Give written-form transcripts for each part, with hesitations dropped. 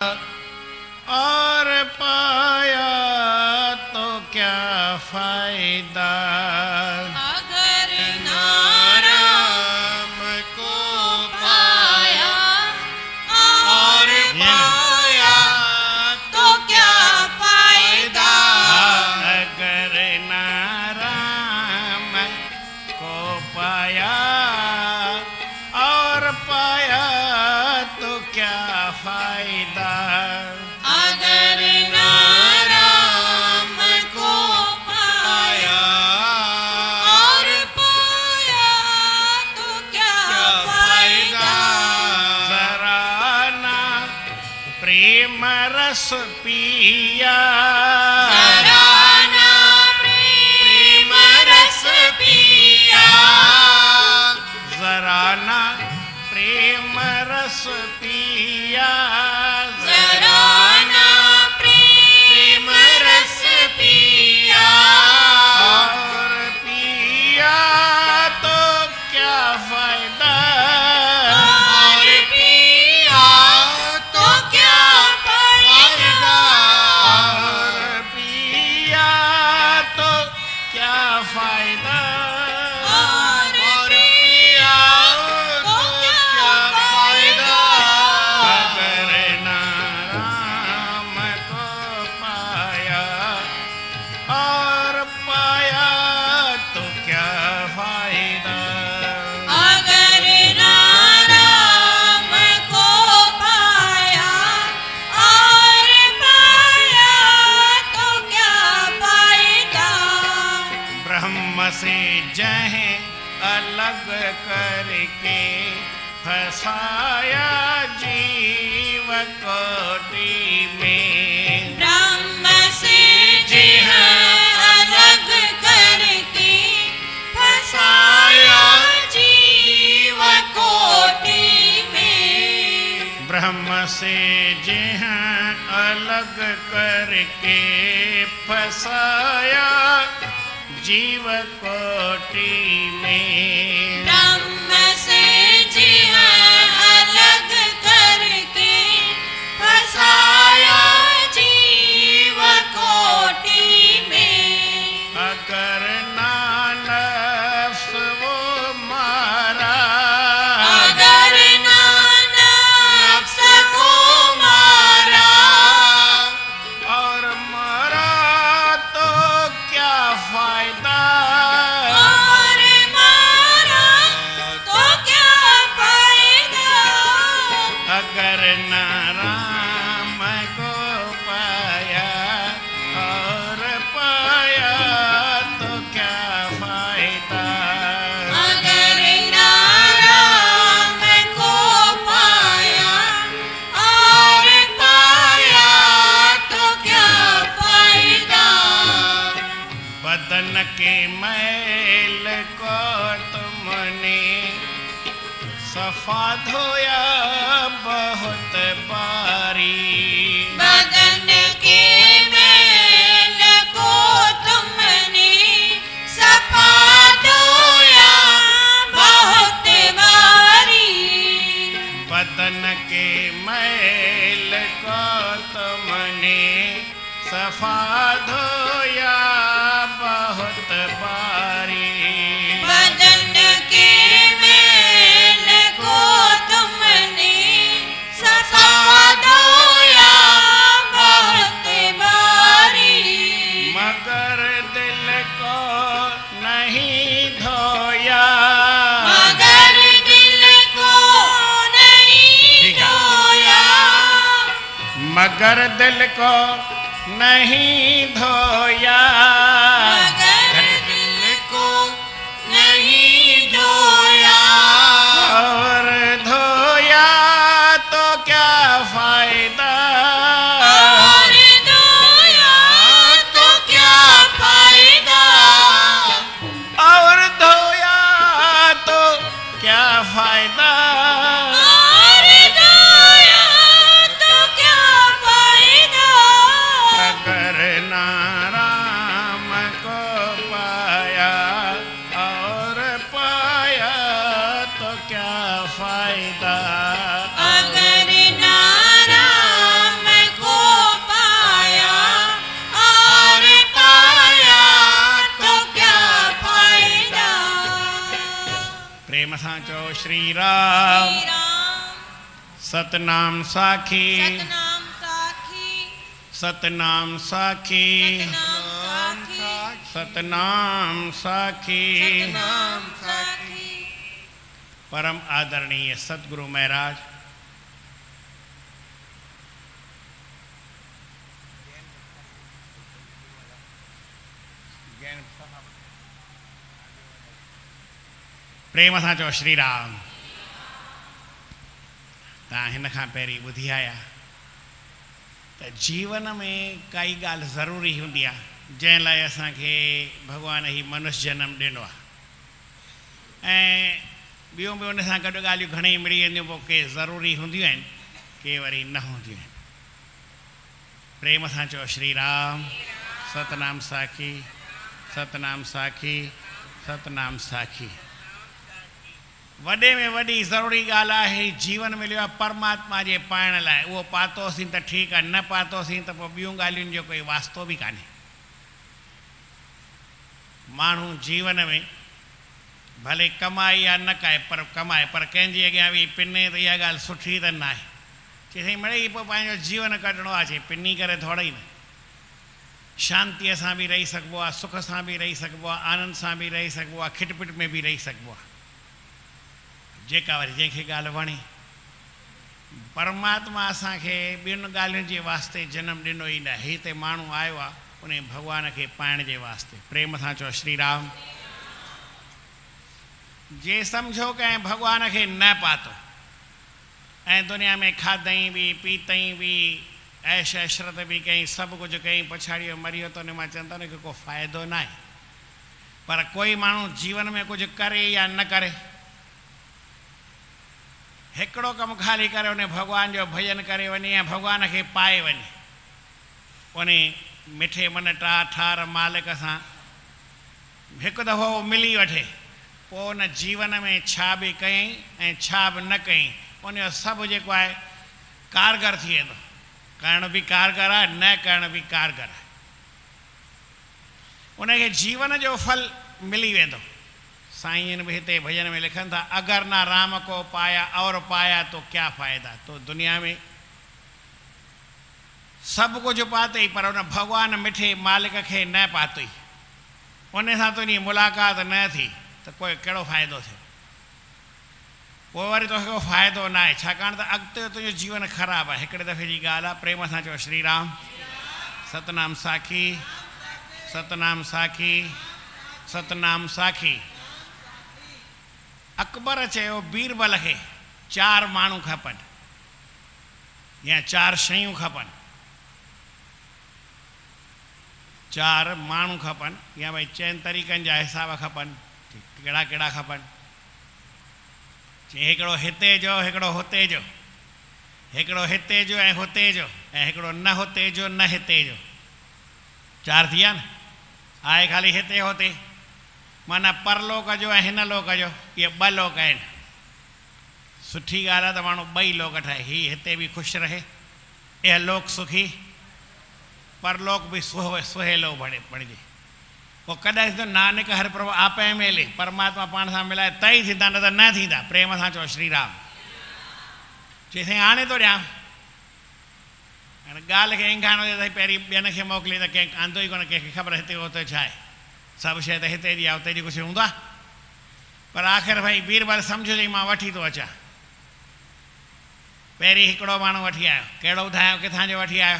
और पाया तो क्या फायदा। अगर नाराम को पाया और पाया तो क्या फायदा। अगर नाराम को पाया और पाया तो क्या फायदा। अगर नाराम को पाया और पाया तो क्या फायदा। जरा ना प्रेम रस पिया, जरा ना प्रेम रस पिया, जरा ना प्रेम रस पिया, जरा ना प्रेम रस पिया। और पिया तो क्या फायदा। और पिया तो क्या फायदा। और पिया तो क्या फायदा। और पिया तो क्या फायदा। अगर नाराम को पाया और पाया तो क्या फायदा। अगर नाराम को पाया और पाया तो क्या फायदा। ब्रह्म से जह अलग करके फसाया जीव कोटि में। ब्रह्म से जिह अलग करके फसाया जीव कोटि में। ब्रह्म से जह अलग करके फसाया जीव कोटि में। ब्रह्म से जिह अलग करके फसाया जीव कोटि में। अगर नानस वो मारा, अगर नफ्स को मारा और मरा तो क्या फायदा। और मारा तो क्या फायदा। अगर नाराम को पाया और पाया तो क्या फायदा। अगर नाराम को पाया और पाया तो क्या फायदा। बदन के मैल को तुमने सफा धोया बहुत बारी। बदन के मैल को तुमने सफा धोया बहुत बारी। बदन के मैल को तुमने सफा धोया बहुत बारी। बदन के मैल को तुमने सफा धोया बहुत बारी। मगर दिल को नहीं धोया। मगर दिल को नहीं धोया। मगर दिल को नहीं धोया। मगर दिल को नहीं धोया। और धोया तो क्या फायदा। और धोया तो क्या फायदा। और धोया तो क्या फायदा। और धोया तो क्या फायदा। अगर नाराम प्रेम सां चओ श्री राम। श्री राम। सतनाम साखी सतनाम साखी। सतनाम साखी सतनाम साखी। सतनाम साखी। सतनाम साखी। परम आदरणीय सतगुरु महाराज, प्रेम सां चओ श्री राम। तव्हां हिन खां पहिरीं ॿुधी आया त जीवन में काई ॻाल्हि ज़रूरी हूंदी आहे जंहिं लाइ असांखे भॻवान ई मनुष्य जनम ॾिनो आहे, ऐं ॿियूं बि उन सां गॾु ॻाल्हियूं घणेई मिली वेंदियूं, पोइ के ज़रूरी हूंदियूं आहिनि, के वरी न हूंदियूं आहिनि। प्रेम सां चओ श्री राम। सतनाम साखी सतनाम साखी सतनाम साखी। वॾे में वॾी ज़रूरी ॻाल्हि आहे, जीवन मिलियो आहे परमात्मा जे पाइण लाइ। उहो पातोसीं त ठीकु आहे, न पातोसीं त पोइ ॿियूं ॻाल्हियुनि जो कोई वास्तो बि कान्हे। माण्हू जीवन में भले कमाए या न कमाए, पर कंहिंजे अॻियां बि पिने त इहा ॻाल्हि सुठी त न आहे। चई साईं मिड़ेई पोइ पंहिंजो जीवन कढणो आहे, चई पिनी करे थोड़ा ई न। शांतीअ सां बि रही सघिबो आहे, सुख सां बि रही सघिबो आहे, आनंद सां बि रही सघिबो आहे, खिटपिट में बि रही सघिबो आहे। जेका वरी जंहिंखे ॻाल्हि वणे। परमात्मा असांखे ॿियुनि ॻाल्हियुनि जे वास्ते जनम ॾिनो ई न, हिते माण्हू आयो आहे उन भॻवान खे पाइण जे वास्ते। प्रेम सां चओ श्री राम। जे सम्झो कंहिं भॻवान खे न पातो ऐं दुनिया में खाधई बि पीतई बि ऐश ऐशरत बि कई, सभु कुझु कई, पछाड़ियो मरियो त उन मां चवंदा न कि को फ़ाइदो न आहे। पर कोई माण्हू जीवन में कुझु करे या न करे, हिकिड़ो कमु ख़ाली करे उन भॻवान जो भॼन करे वञे या भॻवान खे पाए वञे, उन मिठे मन ठार मालिक सां हिकु दफ़ो मिली वठे, पोइ उन जीवन में छा बि कयईं ऐं छा बि न कयईं, उनजो सभु जेको आहे कारगर थी वेंदो। करण बि कारगर आहे, न करण बि कारगर आहे। उनखे जीवन जो फल मिली वेंदो। साईं बि हिते भजन में लिखनि था, अगर ना राम को पाया और पाया तो क्या फ़ाइदा। तो दुनिया में सभु कुझु पातई, पर उन भॻवान मिठे मालिक खे न पातई, उन सां तुंहिंजी मुलाक़ात न थी त कोई कहिड़ो फ़ाइदो थियो। पोइ वरी तोखे को फ़ाइदो न आहे, छाकाणि त अॻिते तुंहिंजो जीवन ख़राबु आहे। हिकिड़े दफ़े जी ॻाल्हि आहे, प्रेम सां चओ श्री राम। सतनाम साखी सतनाम साखी सतनाम साखी। अकबर चयो बीरबल खे 4 माण्हू खपनि या 4 शयूं खपनि, 4 माण्हू खपनि, या भई 4 तरीक़नि जा हिसाब खपनि। कहिड़ा कहिड़ा खपनि? चई हिकिड़ो हिते जो, हिकिड़ो हुते जो, हिकिड़ो हिते जो ऐं हुते जो, ऐं हिकिड़ो न हुते जो न हिते जो। 4 थी विया न। आहे ख़ाली हिते हुते, माना परलोक जो ऐं हिन लोक जो, इहे 2 लोक आहिनि। सुठी ॻाल्हि आहे त माण्हू 2 लोक ठाहे, हीउ हिते बि ख़ुशि रहे, इहा लोक सुखी, परलोक बि सुहेलो बणिजे। पोइ कॾहिं थींदो नानक हर प्रभु आपे मेले, परमात्मा पाण सां मिलाए त ई थींदा, न त न थींदा। प्रेम सां चओ श्री राम। चई साईं हाणे थो ॾियां। हाणे ॻाल्हि खे इंगानो हुजे त पहिरीं ॿियनि खे मोकिले त कंहिं आंदो ई कोन, कंहिंखे ख़बर हिते हुते छा आहे। सभु शइ त हिते जी आहे, हुते जी कुझु हूंदो आहे। पर आख़िर भई बीरबल सम्झो चई मां वठी थो अचां। पहिरीं हिकिड़ो माण्हू वठी आयो। कहिड़ो ॿुधायो? किथां जो वठी आयो?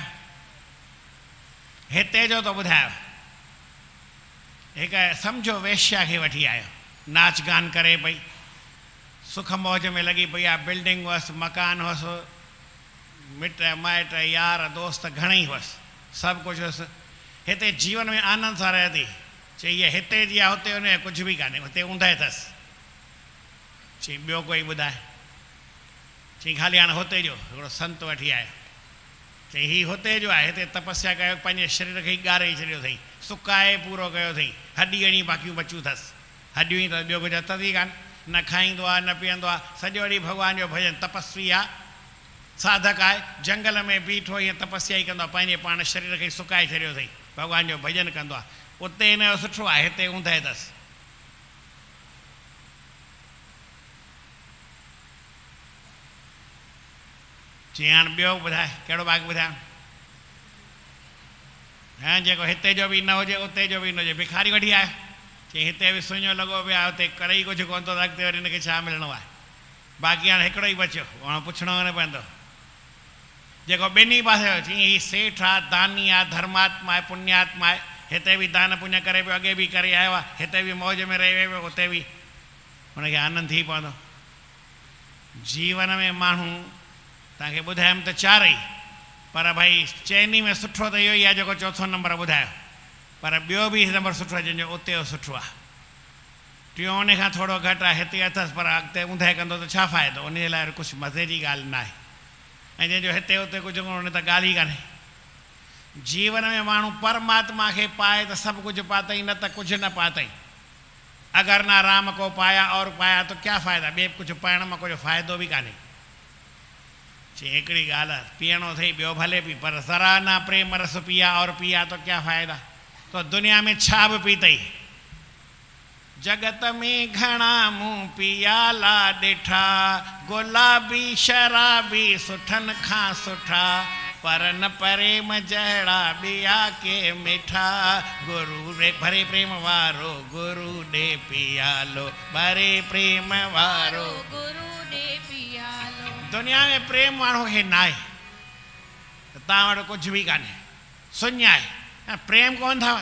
हिते जो थो ॿुधायो। हिकु सम्झो वेश्या खे वठी आयो, नाच गान करे पई, सुख मौज में लॻी पई आहे, बिल्डिंग हुअसि, मकान हुअसि, मिट माइट यार दोस्त घणेई हुअसि, सभु कुझु हुअसि। हिते जीवन में आनंद सां रहे थी। चई हीअ हिते जी आहे, हुते हुन कुझु बि कान्हे, हुते ऊंदहि अथसि। चई ॿियो कोई ॿुधाए? चई ख़ाली हाणे हुते जो हिकिड़ो संत वठी आयो। चई हीउ हुते जो आहे, हिते तपस्या कयो, पंहिंजे शरीर खे ई ॻारे छॾियो अथई, सुकाए पूरो कयो अथई, हॾी हणी बाक़ियूं बचियूं अथसि। हॾियूं ई त ॿियो कुझु अथसि ई कान, न खाईंदो आहे न पीअंदो आहे, सॼो ॾींहुं भॻवान जो भॼन, तपस्वी आहे, साधक आहे, जंगल में बीठो ईअं तपस्या ई कंदो आहे, पंहिंजे पाण शरीर खे सुकाए छॾियो अथई, भॻवान जो भॼन कंदो आहे। उते हिन जो सुठो आहे, हिते ऊंदहि अथसि। चई हाणे ॿियो ॿुधाए कहिड़ो बाग़ ॿुधायां ऐं जेको हिते जो बि न हुजे उते जो बि न हुजे भिखारी वठी आयो चई हिते बि सुञो लॻो पियो आहे हुते करे ई कुझु कोन थो त अॻिते वरी हिनखे छा मिलणो आहे बाक़ी हाणे हिकिड़ो ई बचियो हाणे पुछणो न पवंदो जेको ॿिन्ही पासे चई हीउ सेठ आहे दानी आहे धर्मात्मा आहे पुण्यात्मा आहे हिते बि दान पुण्य करे पियो अॻे बि करे आयो आहे हिते बि मौज में रही वियो उते बि हुनखे आनंद थी पवंदो जीवन में माण्हू तव्हांखे ॿुधायमि त चारई पर भई चइनी में सुठो त इहो ई आहे जेको चोथों नंबर ॿुधायो पर ॿियो बि नंबर सुठो आहे जंहिंजो उते जो सुठो आहे टियों उन खां थोरो घटि आहे हिते अथसि पर अॻिते ऊंधे कंदो त छा फ़ाइदो उन जे लाइ कुझु मज़े जी ॻाल्हि न आहे ऐं जंहिंजो हिते उते कुझु कोन उन त ॻाल्हि ई कान्हे जीवन में माण्हू परमात्मा खे पाए त सभु कुझु पातई न त कुझु न पातई अगरि ना राम को पाया और पाया तो क्या फ़ाइदा ॿिए कुझु पाइण मां कुझु फ़ाइदो बि कान्हे चई हिकिड़ी ॻाल्हि आहे पीअणो अथई ॿियो भले पी पर ज़रा ना प्रेम रस पिया और पिया तो क्या फ़ाइदा तो दुनिया में छा बि पी अथई जगत में घणा मूं पियाला ॾिठा गुलाबी शराबी सुठनि खां सुठा पर न प्रेम जहिड़ा ॿिया के मिठा गुरु रे भरे प्रेम वारो गुरु ॾे पियालो भरे प्रेम वारो गुरु दे पियालो दुनिया में प्रेम माण्हू खे न आहे त तव्हां वटि कुझु बि कान्हे शून्य आहे प्रेम कोन अथव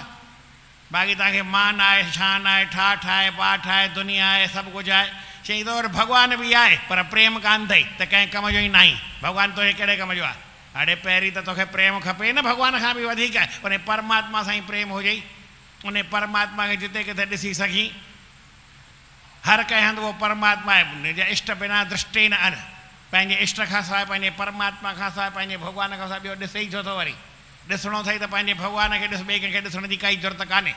बाक़ी तव्हांखे मान आहे शान आहे ठाठ आहे पाठ आहे दुनिया आहे सभु कुझु आहे चई तो वटि भॻवान बि आहे पर प्रेम कान अथई त कंहिं कम जो ई न आई भॻवानु तोखे कहिड़े कम जो आहे हाणे पहिरीं त तोखे प्रेम खपे न भॻवान खां बि वधीक उन परमात्मा सां ई प्रेम हुजई उन परमात्मा खे जिते किथे ॾिसी सघी हर कंहिं हंधि उहो परमात्मा आहे हुनजा इष्ट बिना दृष्टि न आहिनि पंहिंजे इष्ट खां सवाइ पंहिंजे परमात्मा खां सवाइ पंहिंजे भॻवान खां सवाइ ॿियो ॾिसे ई छो थो वरी ॾिसणो अथई त पंहिंजे भॻवान खे ॾिस ॿिए कंहिंखे ॾिसण जी काई ज़रूरत कान्हे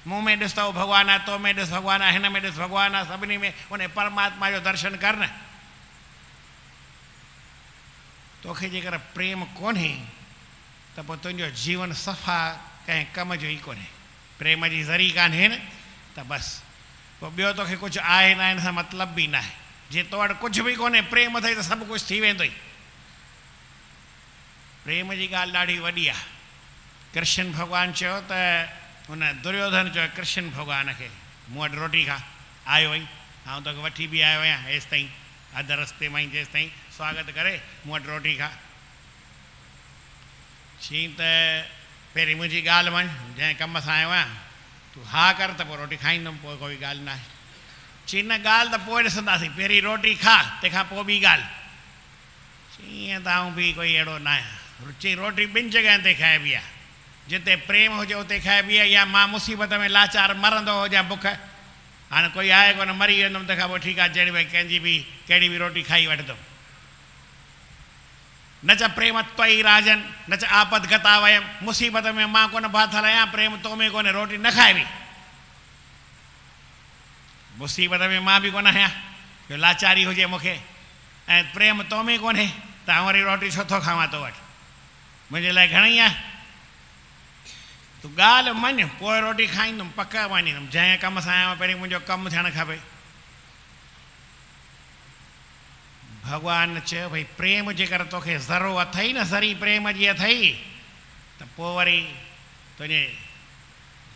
मूं में ॾिस त उहो भॻवानु आहे तो में ॾिस भॻवानु आहे हिन में ॾिस भॻवानु आहे सभिनी में उन परमात्मा जो दर्शन कर न तोखे जेकर प्रेम कोन्हे त पोइ तुंहिंजो जीवन सफ़ा कंहिं कम जो ई कोन्हे प्रेम जी ज़री कान्हे न त बसि पोइ ॿियो तोखे कुझु आहे न हिन सां मतिलब बि न आहे जे तो वटि कुझु बि कोन्हे प्रेम अथई त सभु कुझु थी वेंदो ई प्रेम जी ॻाल्हि ॾाढी वॾी आहे कृष्ण भॻवानु चयो त हुन दुर्योधन चयो कृष्ण भॻवान खे मूं वटि रोटी खा आयो आई आउं तोखे वठी बि आयो आहियां हेसि ताईं अधु रस्ते मां ई जेसि ताईं स्वागत करे मूं वटि रोटी खा चई त पहिरीं मुंहिंजी ॻाल्हि मञ जंहिं कम सां आयो आहियां तूं हा कर त पोइ रोटी खाईंदुमि पोइ कोई ॻाल्हि न आहे चई न ॻाल्हि त पोइ ॾिसंदासीं पहिरीं रोटी खा तंहिंखां पोइ ॿी ॻाल्हि चई ईअं त आउं बि कोई अहिड़ो न आहियां चई रोटी ॿिनि जॻहियुनि ते खाइबी आहे जिते प्रेम हुजे उते खाइबी आहे या मां मुसीबत में लाचार मरंदो हुजां बुख हाणे कोई आहे कोन मरी वेंदुमि तंहिंखां पोइ ठीकु आहे जहिड़ी भई कंहिंजी बि कहिड़ी बि रोटी खाई वठंदुमि न च प्रेम त्वई राजन न च आपद गता वयम मुसीबत में मां कोन बाथल आहियां प्रेम तो में कोन्हे रोटी न खाइबी मुसीबत में मां बि कोन आहियां जो लाचारी हुजे मूंखे ऐं प्रेम तो में कोन्हे त आउं वरी रोटी छो थो खावां तो वटि मुंहिंजे लाइ घणेई आहे तूं ॻाल्हि मञ पोइ रोटी खाईंदुमि पक मञींदुमि जंहिं कम सां आहियां पहिरीं मुंहिंजो कमु थियणु खपे भॻवानु चयो भई प्रेम जेकर तोखे ज़रो अथई न ज़री प्रेम जी अथई त पोइ वरी तुंहिंजे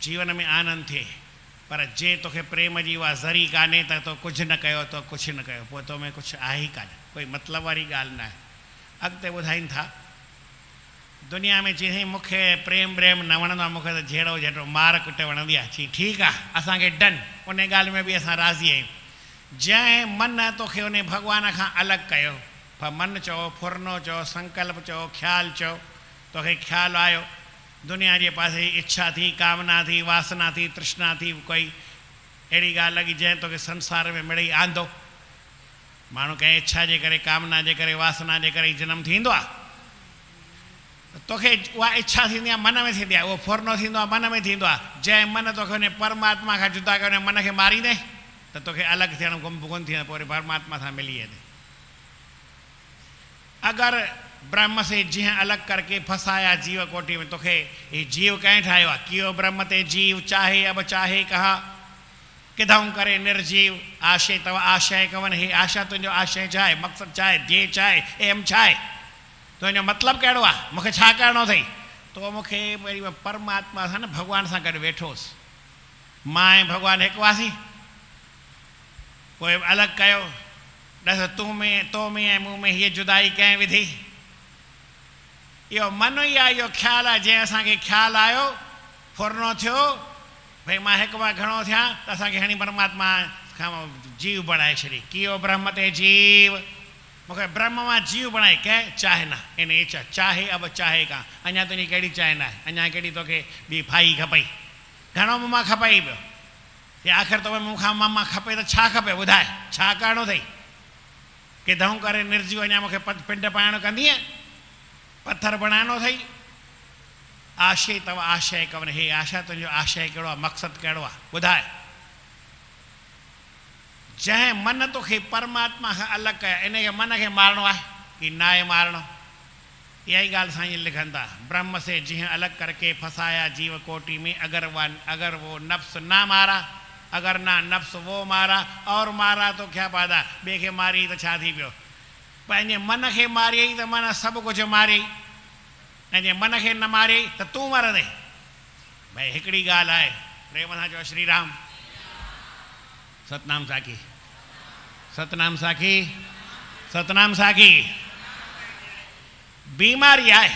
जीवन में आनंद थिए पर जे तोखे प्रेम जी उहा ज़री कान्हे त तो कुझु न कयो तो कुझु न कयो पोइ तो में कुझु आहे ई कान्हे कोई मतिलबु वारी ॻाल्हि न आहे अॻिते ॿुधाइनि था दुनिया में चई मूंखे प्रेम प्रेम न वणंदो आहे मूंखे त जहिड़ो जहिड़ो मार कुट वणंदी आहे चई ठीकु आहे असांखे डन उन ॻाल्हि में बि असां राज़ी आहियूं जंहिं मन तोखे उन भॻवान खां अलॻि कयो पर मन चओ फुरनो चओ संकल्प चओ ख़्यालु चओ तोखे ख़्यालु आयो दुनिया जे पासे इच्छा थी कामना थी वासना थी तृष्णा थी कोई अहिड़ी ॻाल्हि लॻी जंहिं तोखे संसार में मिड़ई आंदो माण्हू कंहिं इच्छा जे करे कामना जे करे वासना जे करे जनमु थींदो आहे तोखे उहा इच्छा थींदी आहे मन में थींदी आहे उहो फुरनो थींदो आहे मन में थींदो आहे जंहिं मन तोखे उन परमात्मा खां जुदा करे उन मन खे मारींदे त तोखे अलॻि थियणु गुम कोन थींदो पोइ वरी परमात्मा सां मिली वेंदे अगरि ब्रह्म से जीअं अलॻि करके फसाया जीव कोटि में तोखे ही जीव कंहिं ठाहियो आहे कियो ब्रह्म ते जीव चाहे अब चाहे कहा किधऊं करे निर्जीव आशय तव आशय कवन हे आशा तुंहिंजो आशय छा आहे मक़सदु छा आहे ध्येय छा आहे एम छा आहे तुंहिंजो मतिलबु कहिड़ो आहे, मूंखे छा करिणो अथई, तो मूंखे वरी परमात्मा सां न भॻवान सां गॾु वेठोसि, मां ऐं भॻवानु हिकु हुआसीं, पोइ अलॻि कयो, ॾिस तूं में तो में ऐं मूं में हीअ जुदाई कंहिं विधी, इहो मन ई आहे, इहो ख़्यालु आहे, जंहिं असांखे ख़्यालु आयो फुरनो थियो भई मां हिकु मां घणो थियां त असांखे हाणे परमात्मा खां जीव बणाए छॾी, कीअं ब्रह्म ते जीव, मूंखे ब्रह्म मां जीव बणाए कंहिं चाहे न, इन चाहे अब चाहे का, अञा तुंहिंजी कहिड़ी चाहे न आहे, अञा कहिड़ी तोखे ॿी फाई खपई, घणो मूं मां खपई पियो, या आख़िर तो मूंखां मां खपे त छा खपे ॿुधाए, छा करिणो अथई, कि धऊं करे निर्जीव अञा मूंखे पिंड पाइणु कंदीअ, पत्थर बणाइणो अथई, आशय तव आशय कवन, हे आशा तुंहिंजो आशय कहिड़ो आहे, मक़सदु कहिड़ो आहे ॿुधाए, जंहिं मन तोखे परमात्मा खां अलॻि कया, इनखे मन खे मारणो आहे कि नाहे मारणो, इहा ई ॻाल्हि साईं लिखनि था, ब्रह्म से जिन्हें अलग करके फंसाया जीव कोटि में, अगर वो नफ्स ना मारा, अगर ना नफ्स वो मारा और मारा तो क्या फायदा, ॿिए खे मारी त छा थी पियो, पंहिंजे मन खे मारियई त मन सभु कुझु मारियई, ऐं जे मन खे न मारियई त तूं मरंदे, भई हिकिड़ी ॻाल्हि आहे, प्रेम सां चओ श्री राम, सतनाम साखी, सतनाम साखी, सतनाम साखी, बीमारी आहे,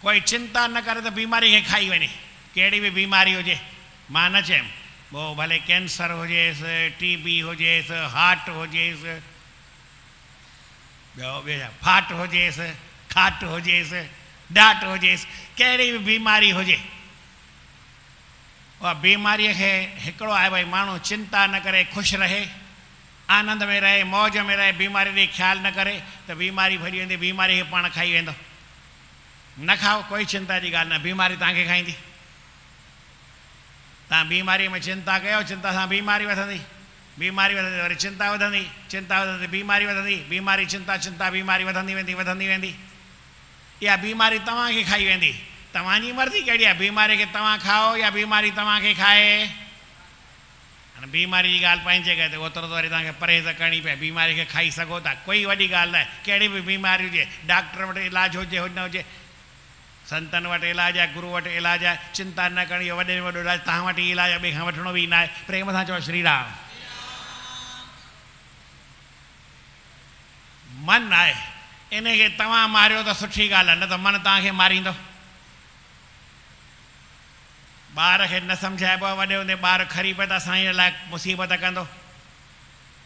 कोई चिंता न करे त बीमारी खे खाई वञे, कहिड़ी बि बीमारी हुजे, मां न चयमि वो भले कैंसर हुजेसि, टीबी हुजेसि, हार्ट हुजेसि, ॿियो फाट हुजेसि, खाट हुजेसि, डाट हुजेसि, कहिड़ी बि बीमारी हुजे, उहा बीमारीअ खे हिकिड़ो आहे भई माण्हू चिंता न करे, ख़ुशि रहे, आनंद में रहे, मौज में रहे, बीमारी ॾे ख़्यालु न करे त बीमारी भॼी वेंदी, बीमारी खे पाण खाई वेंदो, न खाओ कोई चिंता जी ॻाल्हि न, बीमारी तव्हांखे खाईंदी, तव्हां बीमारीअ में चिंता कयो, चिंता सां बीमारी वधंदी, बीमारी वधंदी वरी चिंता वधंदी, चिंता वधंदी बीमारी वधंदी, बीमारी चिंता, चिंता बीमारी वधंदी वेंदी, वधंदी वेंदी, इहा बीमारी तव्हांखे खाई वेंदी, तव्हांजी मर्ज़ी कहिड़ी आहे, बीमारी खे तव्हां खाओ या बीमारी तव्हांखे खाए, हाणे बीमारी जी ॻाल्हि पंहिंजे जॻह ते, ओतिरो त वरी तव्हांखे परहेज़ करणी पए, बीमारी खे खाई सघो था, कोई वॾी ॻाल्हि न आहे, कहिड़ी बि बीमारी हुजे, डॉक्टर वटि इलाजु हुजे न हुजे, संतनि वटि इलाजु आहे, गुरू वटि इलाजु आहे, चिंता न करणी, वॾे में वॾो इलाजु तव्हां वटि इलाजु आहे, ॿिए खां वठिणो बि न आहे, प्रेम सां चओ श्री राम, मन आहे, इनखे तव्हां मारियो त सुठी ॻाल्हि आहे, न त मन तव्हांखे मारींदो, ॿार खे न सम्झाइबो आहे, वॾे हूंदे ॿार खरी पए त साईं लाइ मुसीबत कंदो,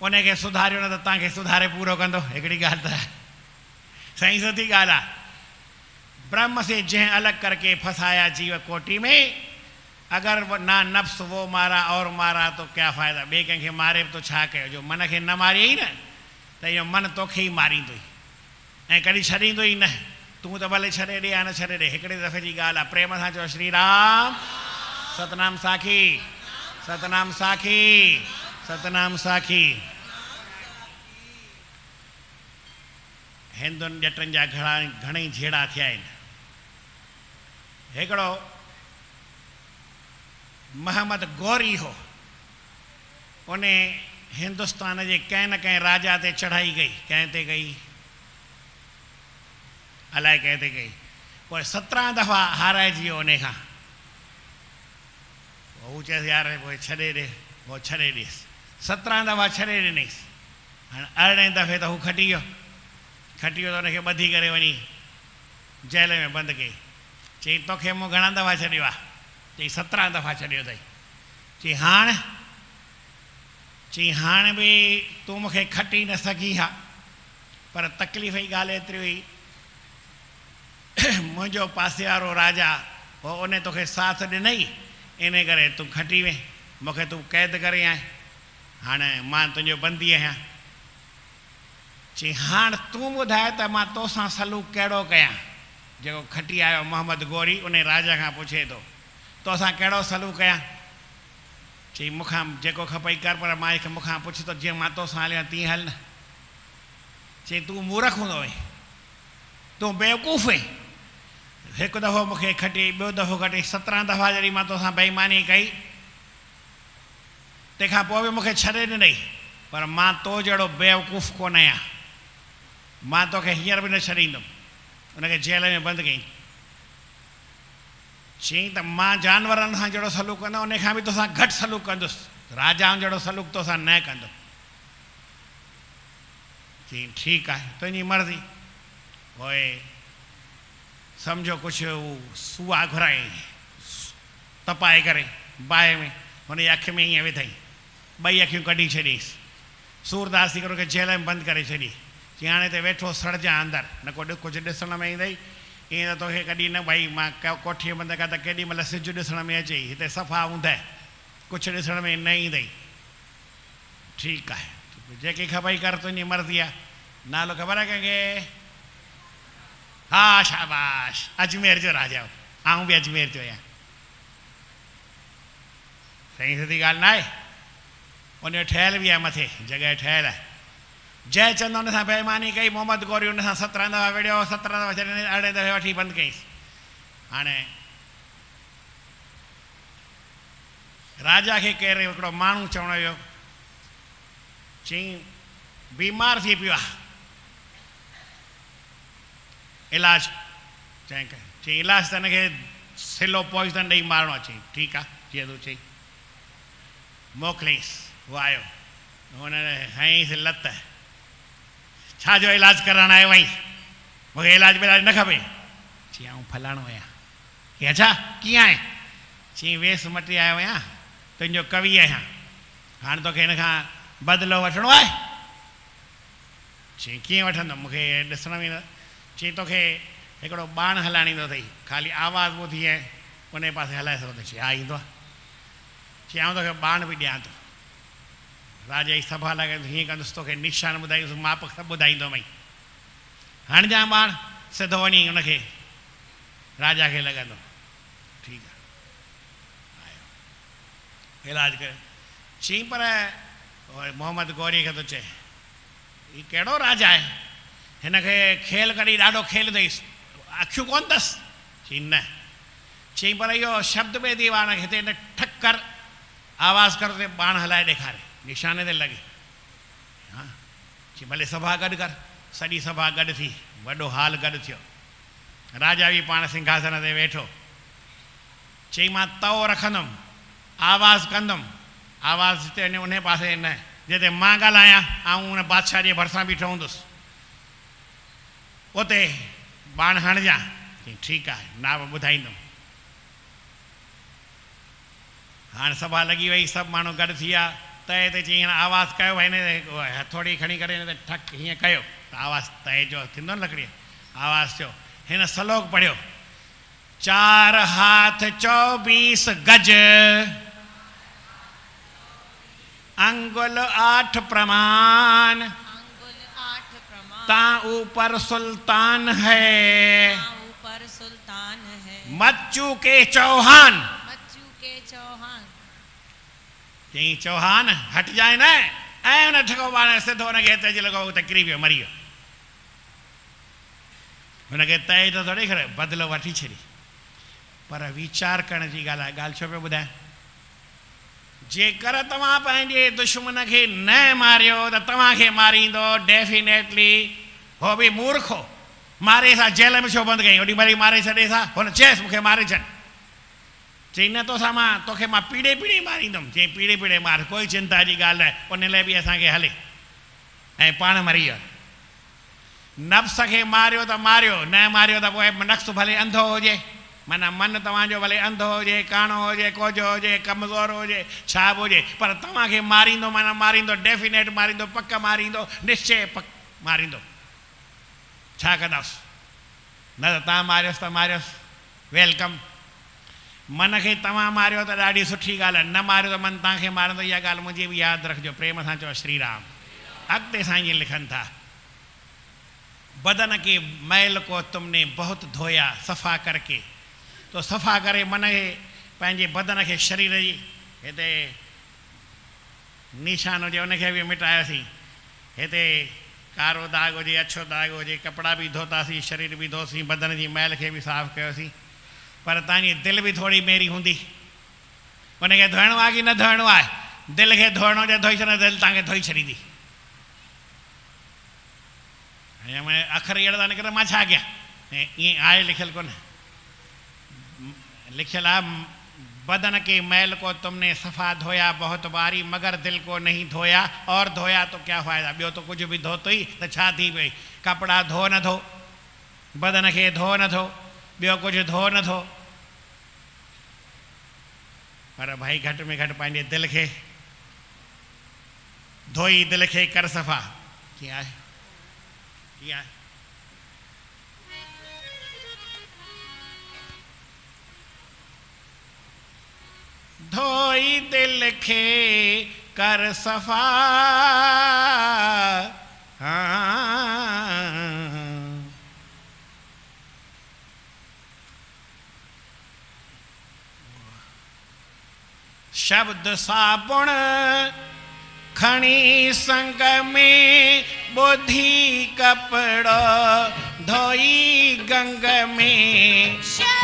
उनखे सुधारियो न त तव्हांखे सुधारे पूरो कंदो, हिकिड़ी ॻाल्हि त साईं सुठी ॻाल्हि आहे, ब्रह्म से जंहिं अलग करके फंसाया जीव कोटि में, अगर वो ना नफ्स वो मारा और मारा तो क्या फ़ाइदा, ॿिए कंहिंखे मारे तो छा कयो, जो मन खे न मारियई न त इहो मन तोखे ई मारींदो ई, ऐं कॾहिं छॾींदो ई न, तूं त भले छॾे ॾे या न छॾे ॾे, हिकिड़े दफ़े जी ॻाल्हि आहे, प्रेम सां चओ श्री राम, सतनाम साखी, सतनाम साखी, सतनाम साखी, हिंदुनि ॼटनि जा घणेई झेड़ा थिया आहिनि, हिकिड़ो मोहम्मद गौरी हो, उन हिंदुस्तान जे कंहिं न कंहिं राजा ते चढ़ाई कई, कंहिं ते कई अलाए कंहिं ते कई, पोइ 17 दफ़ा हाराइजी वियो उन खां, हू चएसि यार पोइ छॾे ॾे, पोइ छॾे ॾेसि, 17 दफ़ा छॾे ॾिनईसि, हाणे 18 दफ़े त हू खटी वियो, खटी वियो त हुनखे ॿधी करे वञी जेल में बंदि कई, चई तोखे मूं घणा दफ़ा छॾियो आहे, चई 17 दफ़ा छॾियो अथई, चई हाणे बि तूं मूंखे खटी न सघी हा, पर तकलीफ़ जी ॻाल्हि एतिरी हुई, मुंहिंजो पासे वारो राजा हो उन तोखे साथ ॾिनई, इन करे तूं खटी वे, मूंखे तूं क़ैद करे आए, हाणे मां तुंहिंजो बंदी आहियां, चई हाणे तूं ॿुधाए त मां तोसां सलूक कहिड़ो कयां, जेको खटी आयो मोहम्मद गौरी उन राजा खां पुछे थो, तोसां कहिड़ो सलूक कयां, चई मूंखां जेको खपई कर, पर मां मूंखां पुछ त जीअं मां तोसां हलियां तीअं हल न, चई तूं मूर्ख हूंदो आहीं, तूं बेवकूफ़ आहीं, हिकु दफ़ो मूंखे खटी, ॿियो दफ़ो खटी, 17 दफ़ा जॾहिं मां तोसां बेईमानी कई, तंहिंखां पोइ बि मूंखे छॾे ॾिनई, पर मां तो जहिड़ो बेवकूफ़ कोन आहियां, मां तोखे हींअर बि न छॾींदुमि, उनखे जेल में बंदि कई। चई त मां जानवरनि सां जहिड़ो सलूक कंदो उन खां बि तोसां घटि सलूक कंदुसि, राजाउनि जहिड़ो सलूक तोसां न कंदो। चई ठीकु आहे तुंहिंजी मर्ज़ी। पोइ सम्झो कुझु सुआ घुराई तपाए करे बाहि में हुनजी अखि में ईअं विधई, ॿई अखियूं कढी छॾियईंसि, सूरदास थी करे जेल में बंदि करे छॾी। चई हाणे त वेठो सड़जां अंदरि, न को कुझु ॾिसण में ईंदई, ईअं त तोखे कॾहिं न भई मां कोठीअ बंदि कया त केॾी महिल सिज ॾिसण में अचई, हिते सफ़ा हूंदइ, कुझु ॾिसण में न ईंदई। ठीकु आहे जेकी खपई कर, तुंहिंजी मर्ज़ी आहे। नालो ख़बर आहे कंहिंखे? हा शाबाश, अजमेर जो राजा, आऊं बि अजमेर जो आहियां। सही सिधी ॻाल्हि न आहे? उन जो ठहियल बि आहे, मथे जॻह ठहियल आहे। जयचंद हुन सां बेईमानी कई, मोहम्मद गौरी हुन सां 17 दफ़ा विड़ियो, 17 दफ़ा छॾे 18 दफ़े वठी बंदि कईसि। हाणे राजा खे केरु हिकिड़ो माण्हू चवण वियो, चई बीमार थी पियो आहे, इलाज चई इलाज त हिनखे सिलो पॉइज़न ॾेई मारणो आहे। चई ठीकु आहे जीअं तूं चई, मोकिलियईंसि। उहो आयो, हुन हयईंसि लत, छाजो इलाज करणु आयो वई, मूंखे इलाज विलाज न खपे। चई आऊं फलाणो आहियां। की अच्छा कीअं आहे? चई वेस मटी आयो आहियां, तुंहिंजो कवि आहियां, हाणे तोखे हिन खां बदिलो वठिणो आहे। चई कीअं वठंदुमि, मूंखे ॾिसण में न। चई तोखे हिकिड़ो बाण हलाइण ईंदो अथई, ख़ाली आवाज़ ॿुधी ऐं उन पासे हलाए सघंदो। चई हा ईंदो आहे। चई आऊं तोखे बाण बि ॾियां थो। राजा जी सभा लॻे हीअं कंदुसि, तोखे निशान ॿुधाईंदुसि, माप सभु ॿुधाईंदोमांइ, हणिजांइ बाण, सिधो वञी हुनखे राजा खे लॻंदो। ठीकु आहे, आयो इलाज करे। चई पर मोहम्मद गौरी खे थो चए हीउ कहिड़ो राजा आहे, हिनखे खेल कॾहिं ॾाढो खेल अथईसि, अखियूं कोन अथसि। चई न। चई पर इहो शब्द में थी बाण खे हिते न ठक कर, आवाज़ कर, ते बाण हलाए ॾेखारे, निशाने ते लॻे। हा चई भले सभा गॾु कर। सॼी सभा गॾु थी, वॾो हाल गॾु थियो, राजा बि पाण सिंघासन ते वेठो। चई मां तओ रखंदुमि, आवाज़ कंदुमि, आवाज़ हिते वञे उन पासे न, जिते मां ॻाल्हायां ऐं उन बादशाह जे भरिसां बीठो हूंदुसि, उते बाण हणिजां। चई ठीकु आहे, नाव ॿुधाईंदुमि। हाणे सभा लॻी वई, सभु माण्हू गॾु थी विया। तए ते चई हाणे आवाज़ कयो, हिन हथोड़ी खणी करे हिन ते ठक हीअं कयो त आवाज़ तए जो थींदो न लकड़ीअ, आवाज़ थियो। हिन सलोक पढ़ियो, 4 हाथ 24 गज, अंगुल 8 प्रमाण, अंगुल 8 प्रमाण, ता ऊपर सुल्तान है, ऊपर सुल्तान है, मच्चू के चौहान। मच्चू के चौहान। चई चौहान हट जाए न, ऐं उन ठको बाण सिधो हुनखे हिते जे लॻो, उते किरी पियो, मरी वियो। हुनखे तए त थोरी करे बदिलो वठी छॾी, पर वीचार करण जी ॻाल्हि आहे। ॻाल्हि छो पियो ॿुधायां, जेकर तव्हां पंहिंजे दुश्मन खे न मारियो त तव्हांखे मारींदो डेफिनेटली, हो बि मूर्ख हो, मारे सां जेल में छो बंदि कई, ओॾी महिल मारे छॾे सां, हुन चयसि मूंखे मारे छॾ। चई न तोसां तोखे मां पीड़े पीड़े मारींदुमि। चई पीड़े पीड़े मार, कोई चिंता जी ॻाल्हि न आहे, उन लाइ बि असांखे हले, ऐं पाण मरी वियो। नफ़्स खे मारियो त मारियो, न मारियो त पोइ नफ़्स भले अंधो हुजे, माना मन तव्हांजो भले अंधो हुजे, काणो हुजे, कोजो हुजे, कमज़ोर हुजे, छा बि हुजे, पर तव्हांखे मारींदो, माना मारींदो, डेफिनेट मारींदो, पक मारींदो, निश्चय पक मारींदो। छा कंदासीं, न त तव्हां मारियोसि त मारियोसि, वेलकम। मन खे तव्हां मारियो त ॾाढी सुठी ॻाल्हि आहे, न मारियो त मन तव्हांखे मारंदो। इहा ॻाल्हि मुंहिंजी बि यादि रखिजो, प्रेम सां चओ श्री राम। अॻिते साईं लिखनि था, बदन के मैल को तुमने बहुत धोया सफ़ा करके, तो सफ़ा करे मन खे पंहिंजे बदन खे शरीर जी हिते निशान हुजे उनखे बि मिटायोसीं, हिते कारो दाग हुजे, अछो दाग हुजे, कपिड़ा बि धोतासीं, शरीर बि धोसीं, बदन जी मैल खे बि साफ़ु कयोसीं। पर तव्हांजी दिलि बि थोरी मेरी हूंदी, उनखे धोइणो आहे की न धोइणो आहे? दिलि खे धोइणो हुजे धोई छॾो, दिलि तव्हांखे धोई छॾींदी। अखर अहिड़ा था निकिरनि, मां छा कयां? ये आए लिखल को न लिखल आ बदन के मैल को तुमने सफ़ा धोया बहुत बारी मगर दिल को नहीं धोया और धोया तो क्या फ़ायदा ॿियो तो कुछ भी धोतो ही तो छा थी पई कपड़ा धो न धो बदन के धो न धो ॿियो कुछ धो न धो पर भाई घट में घट पंहिंजे दिल के धोई दिल के कर सफ़ा कीअं आहे कीअं आहे धोई दिल के कर सफ़ा शब्द साबुण खणी संग में बुद्धि कपड़ो धोई गंग में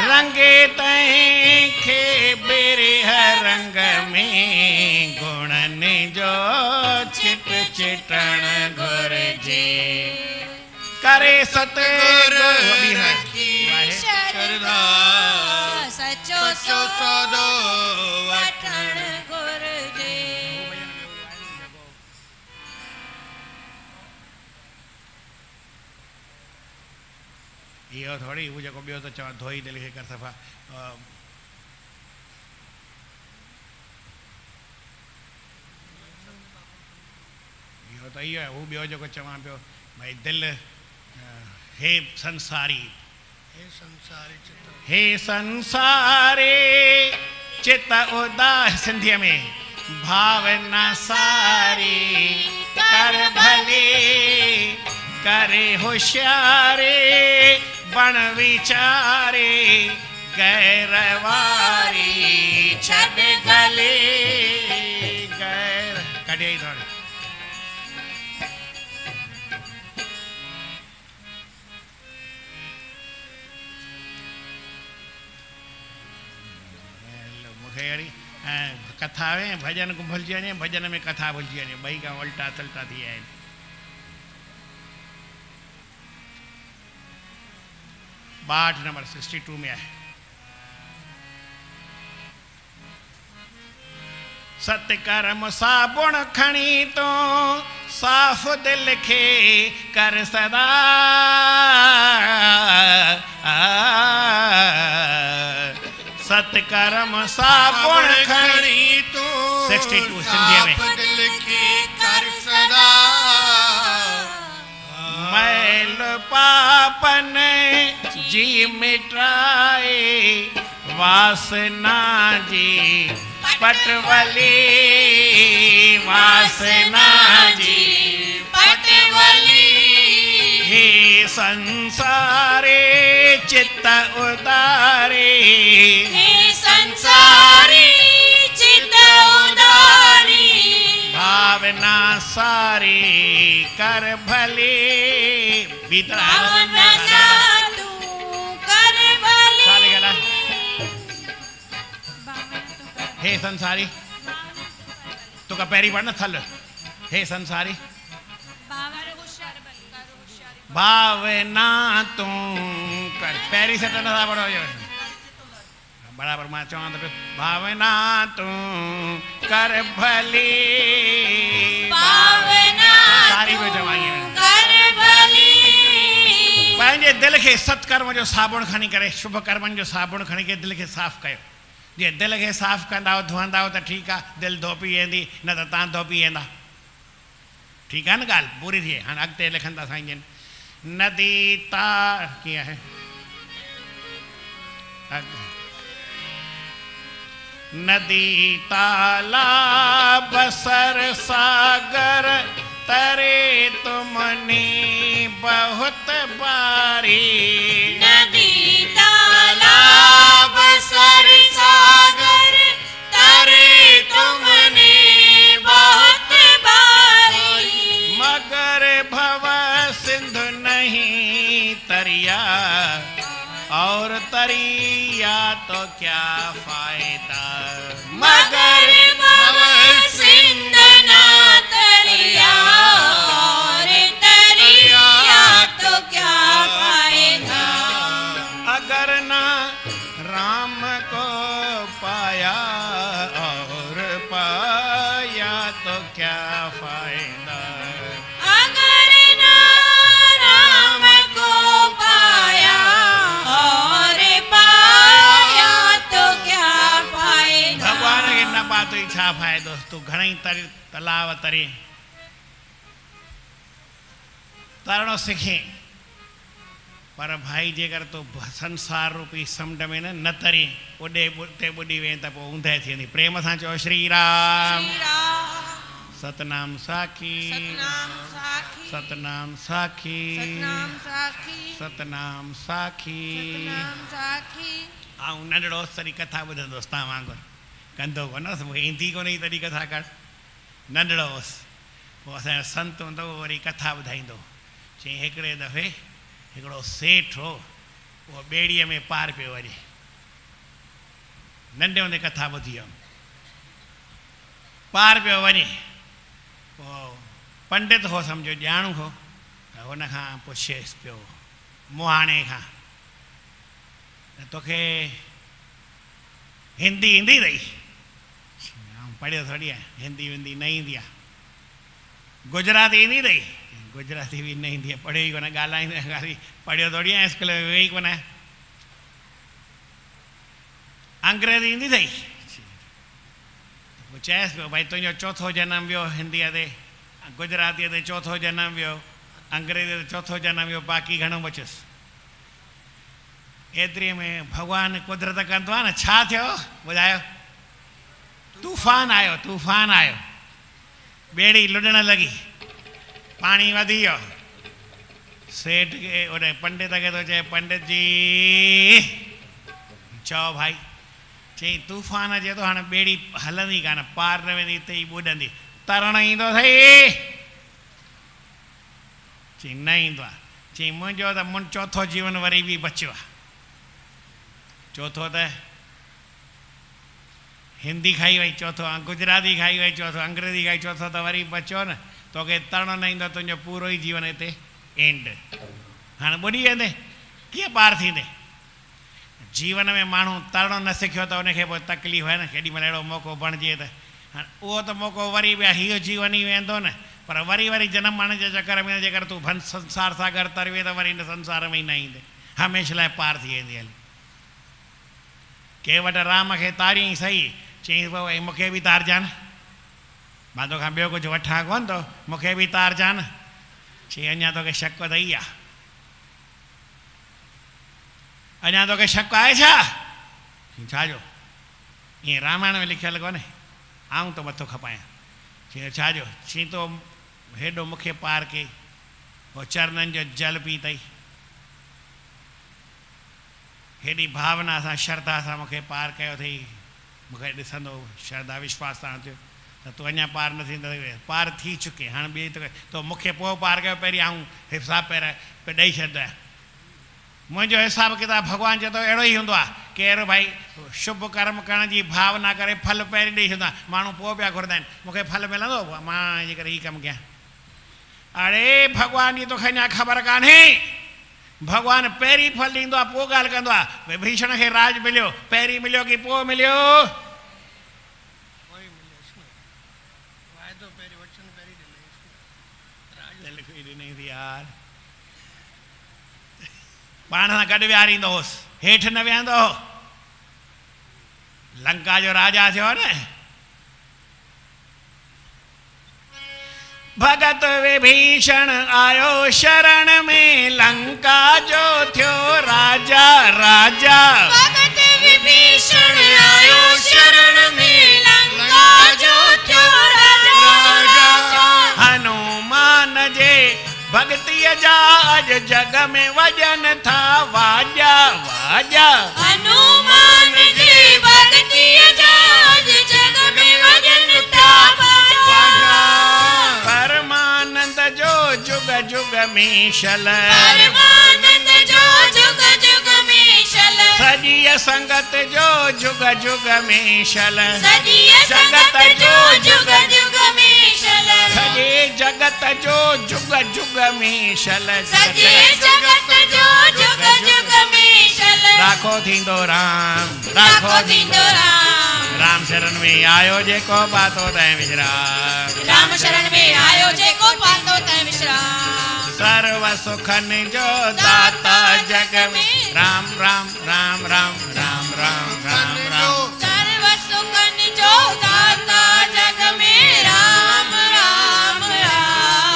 रंगे तैखे बिरह रंग में गुणन जो चिट चिटण घुरजे करे सतगुरु शरदा सचो सौदो वठण घुरजे इहो थोड़ी हू जेको ॿियो त चवां धोई दिल खे कर सफ़ा इहो त इहो आहे हू ॿियो जेको चवां पियो भई दिल हे संसारी हे संसारे चित उदास सिंधीअ में भावना सारी कर भले करे होशियारे बण विचारे गैरवारी छॾ गले गैर कढे ई थोड़ी मूंखे अहिड़ी कथा में भजन को भुलिजी वञे भजन में कथा भुलिजी वञे ॿई खां उल्टा तल्टा थी विया आहिनि बाट नंबर 62 में है सत्य कर्म साबुण खणी तो साफ दिल के कर सदा सत्य कर्म साबुण खणी तो 62 सिंधी में दिल के कर सदा मैल पापन जी मिटाए वासना जी पटवली वासना जी पटवली हे संसारे चित्त उदारे हे संसारी चित्त उदारी भावना सारी कर भले भीतर भावना साधु कर भले हे संसारी तो का पैरी पढ़ना थल हे संसारी भावना तू कर पैरी से टना पढ़ो बराबर मां चवां तो भावना तू कर भली भावना सारी में चवाई कर भली पंहिंजे दिल के सत्कर्म जो साबुण खणी करे शुभ कर्मनि जो साबुण खणी के दिल के साफ़ कयो जे दिल के साफ़ कंदा धोअंदा तो ठीक है दिल धोपी वेंदी न तो तव्हां धोपी वेंदा ठीक है न ॻाल्हि पूरी थिए हाणे अॻिते लिखनि था साईं जन नदी तार कीअं आहे नदी तालाब सर सागर तरे तुमने बहुत बारी नदी तालाब सर सागर तरे तुमने बहुत बारी मगर भव सिंधु नहीं तरिया और तरिया तो क्या फायदा मगर भव सिंध ना तरिया और तरिया तो क्या फायदा अगर ना राम को पाया और पाया तो क्या फायदा। अगर ना राम को पाया और पाया तो क्या फायदा। भगवान खे न पातो ई छा फ़ाइदो। तूं घणई तलाव तरे तरणो सिखे पर भाई जेकर तूं संसार रूपी समुंड में न तरी उॾे उते ॿुॾी वें त पोइ ऊंदहि थी वेंदी। प्रेम सां चओ श्री राम। श्री राम। सतनाम साखी सतनाम साखी। सतनाम साखी सतनाम साखी। सतनाम साखी। सतनाम साखी। ऐं नंढड़ो तरी कथा ॿुधंदोसि तव्हां वांगुरु कंदो कोन हुउसि, मूंखे ईंदी कोन हुई तॾहिं कथा कर। नंढड़ो हुउसि पोइ असांजो संत हूंदो हुओ वरी कथा ॿुधाईंदो। चई हिकिड़े दफ़े हिकिड़ो सेठ हो, उहो ॿेड़ीअ में पार पियो वञे। नंढे हूंदे कथा ॿुधी हुयमि। पार पियो वञे पोइ पंडित हो सम्झो ॼाणू हो त हुन खां पुछेसि पियो मुहाणे खां त तोखे हिंदी ईंदी अथई? पढ़ियो थोरी आहे, हिंदी विंदी न ईंदी आहे। गुजराती ईंदी अथई? गुजराती बि न ईंदी आहे, पढ़ियो ई कोन, ॻाल्हाईंदो ख़ाली पढ़ियो थोरी आहे, स्कूल में वेही कोन आहे। अंग्रेजी ईंदी अथई? पोइ चएसि पियो भाई तुंहिंजो चौथो जनम वियो हिंदीअ ते, गुजरातीअ ते चौथो जनम वियो, अंग्रेजीअ ते चौथो जनम वियो, बाक़ी घणो बचियसि। एतिरे में भॻवानु कुदरत कंदो आहे न, छा थियो ॿुधायो? तूफ़ान आयो, तूफ़ान आयो, ॿेड़ी लुॾण लॻी, पाणी वधी वियो। सेठ खे ओॾे पंडित खे थो चए पंडित जी चओ भाई। चई तूफ़ान अचे थो, हाणे ॿेड़ी हलंदी कान, पार न वेंदी, हिते ई ॿुॾंदी, तरणु ईंदो अथई? चई न ईंदो आहे। चई मुंहिंजो त चौथो जीवन वरी बि बचियो आहे। चौथो त हिंदी खाई वई, चौथो गुजराती खाई वई, चौथो अंग्रेजी खाई, चौथो त वरी बचियो न। तोखे तरणु न ईंदो, तुंहिंजो पूरो ई जीवन हिते एंड। हाणे ॿुॾी वेंदे, कीअं पार थींदे? जीवन में माण्हू तरणु न सिखियो त उनखे पोइ तकलीफ़ आहे न, केॾी महिल अहिड़ो मौक़ो बणिजे त हाणे उहो त मौक़ो वरी ॿिया हीअ जीवन ई वेंदो न। पर वरी वरी जनम माण्हू जे चकर में जेकर तूं संसार सां गॾु तरवे त वरी हिन संसार में ई न ईंदे, हमेशह लाइ पार थी वेंदी। हली कंहिं वटि राम खे तारियईं सही, चईं पोइ मूंखे बि तारजान, मां तोखां ॿियो कुझु वठां कोन थो, मूंखे बि तारजान। चई अञा तोखे शक त ई आहे? अञा तोखे शक आहे छा? छाजो? ईअं रामायण में लिखियलु कोन्हे, आऊं त मथो खपायां। चई छाजो? चई तो हेॾो मूंखे पार कई, पोइ चरणनि जो जल पी अथई, हेॾी भावना सां श्रद्धा सां मूंखे पार कयो अथई, मूंखे ॾिसंदो श्रद्धा विश्वास सां थियो त तूं अञा पार न थींदो, पार थी चुके, हाणे ॿिए तो मूंखे पोइ पार कयो, पहिरीं आऊं हिसाबु पहिरियों ॾेई छॾंदो आहियां। मुंहिंजो हिसाबु किताबु भॻवानु चए थो अहिड़ो ई हूंदो आहे। केरु भाई शुभ कर्म करण जी भावना करे फल पहिरीं ॾेई छॾंदो आहे, माण्हू पोइ पिया घुरंदा आहिनि मूंखे फल मिलंदो, मां जेकर हीउ कमु कयां। अड़े भॻवान जी तोखे अञा ख़बर कान्हे, भॻवानु पहिरीं फल ॾींदो आहे पोइ ॻाल्हि कंदो आहे। विभीषण खे राज मिलियो, पहिरीं मिलियो की पोइ मिलियो? यार पाण सां गॾु विहारींदो हुउसि, हेठि न विहंदो हो। लंका जो राजा थियो न, भगत विभीषण आयो शरण में, लंका जो थियो राजा राजा। भगत विभीषण आयो शरण में, लंका जो थियो राजा राजा। हनुमान जे भक्तिय जा अज जग में वजन था वाजा वाजा। हनुमान जी भक्तिय जा अज जग में वजन था वाजा। परमानंद जो जुग जुग मीशल, परमानंद जो जुग जुग मीशल। सजिय संगत जो जुग जुग मीशल, सजिय संगत जो जुग जुग मीशल। सजे जगत जो जुग जुग मीशल, सजे जगत जो जुग जुग मीशल। राखो थींदो राम राखो थींदो राम राम शरण में आयो जेको पातो तै विश्राम राम शरण में आयो जेको पातो तै विश्राम सर्व सुखन जो दाता जग में राम राम राम राम राम राम राम राम सर्व सुखन जो दाता जग में राम राम राम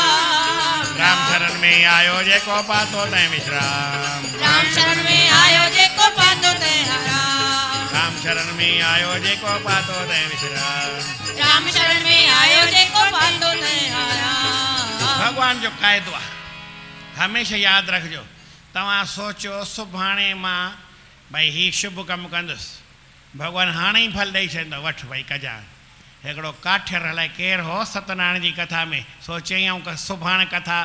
राम शरण में आयो जेको पातो तै विश्राम राम शरण में आयो जेको पातो तै राम राम शरण में आयो जेको पातो तै विश्राम राम शरण में आयो जेको पातो तै राम भगवान जो कायदो आहे हमेशह याद रखजो तव्हां सोचो सुभाणे मां भाई ही शुभ कम कंदुसि भगवान हाणे ही फल ॾेई छॾींदो वठ भाई कजा हिकिड़ो काठियर अलाए केरु हो सत्यनारायण जी कथा में सोचईं कि सुभाणे कथा